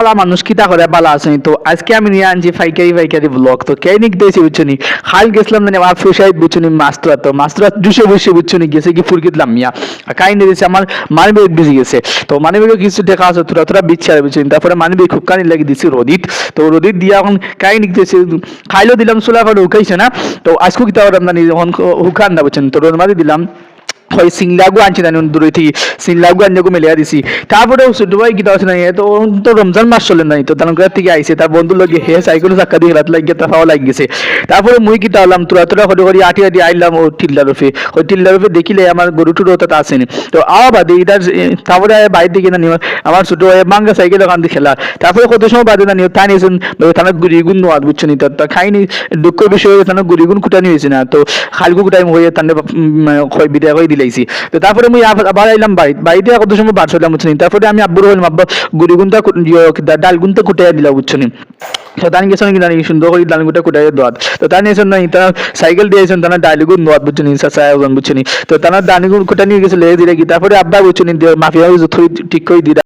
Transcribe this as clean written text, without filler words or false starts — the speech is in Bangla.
মানুষ কিতা করে বালা আসেনি। তো আজকে আমি নিয়ে আনছি পাইকারি ব্লগ। তো কে নিক দিয়েছি বুঝছনি, খাল গেছিলাম না আমার ফুসাইদ বুঝছনি, মাস্তুরা দুশো বসে বুঝছনি গেছে কি ফুরকিতলাম মিয়া কাই নিয়ে দিয়েছে আমার মানি ব্যাগ ভিজে গেছে। তো মানি ব্যাগে কিছু দেখা আছে তোরা তোরা বিচ্ছারে বুঝছনি। তারপরে মানি ব্যাগ খুব কানি লাগিয়ে দিছি রোদিত। তো রোদিত দিয়ে এখন কাই নিক দিয়েছে, খাইলেও দিলাম চুলা করে উকাইছে না। তো আজকেও কিতা করলাম না যখন হুকান না বুঝছেন, তো রোদ মারি দিলাম হয় সিংলাগু আনছি না দূরে থেকে, সিংলাগু আনজাগু মেলিয়া দিছি। তারপরে ছোট ভাই গীতা আছে না, তো তো রমজান মাস চলে নাই, তো তার থেকে আইসে তার বন্ধু লগে হে সাইকেল চাক্কা দিয়ে রাত লাগিয়ে তার খাওয়া লাগি গেছে। তারপরে মুই গীতা হলাম তোরা করে আটি আইলাম ও টিল্লার রূপে, ওই টিল্লার রূপে দেখিলে আমার গরু টুরু ওটা আসেনি। তো আওয়া বাদে এটার তারপরে বাইরে দিকে না নিও আমার ছোট ভাই মাঙ্গা সাইকেল ওখান দিয়ে খেলা। তারপরে কত সময় বাদে না নিও তা নিয়েছেন থানা গুড়িগুন নোয়াদ বুঝছো নি, তো খাইনি দুঃখের বিষয় থানা গুড়িগুন কুটানি হয়েছে না। তো খালগু কুটাই হয়ে তান্ডে বিদায় করে দিলাইছি। তো তারপরে মুই আবার আইলাম বাড়িতে কত সময় বার চলাম বুঝছি। তারপরে আমি আব্বুর বললাম আব্বা গুড়িগুনটা ডালগুনটা কুটাইয়া দিলা বুঝছো নি। তো তার গেছেন কি জানি সুন্দর করে ডালগুনটা কুটাই দোয়াত। তো তার নিয়েছেন না তারা সাইকেল দিয়েছেন তারা ডালগুন নোয়াদ বুঝছো নি, বুঝছো নি। তো তারা ডালগুন কুটা নিয়ে গেছিল দিলে কি, তারপরে আব্বা বুঝছো নি মাফিয়া ঠিক করে দিলা।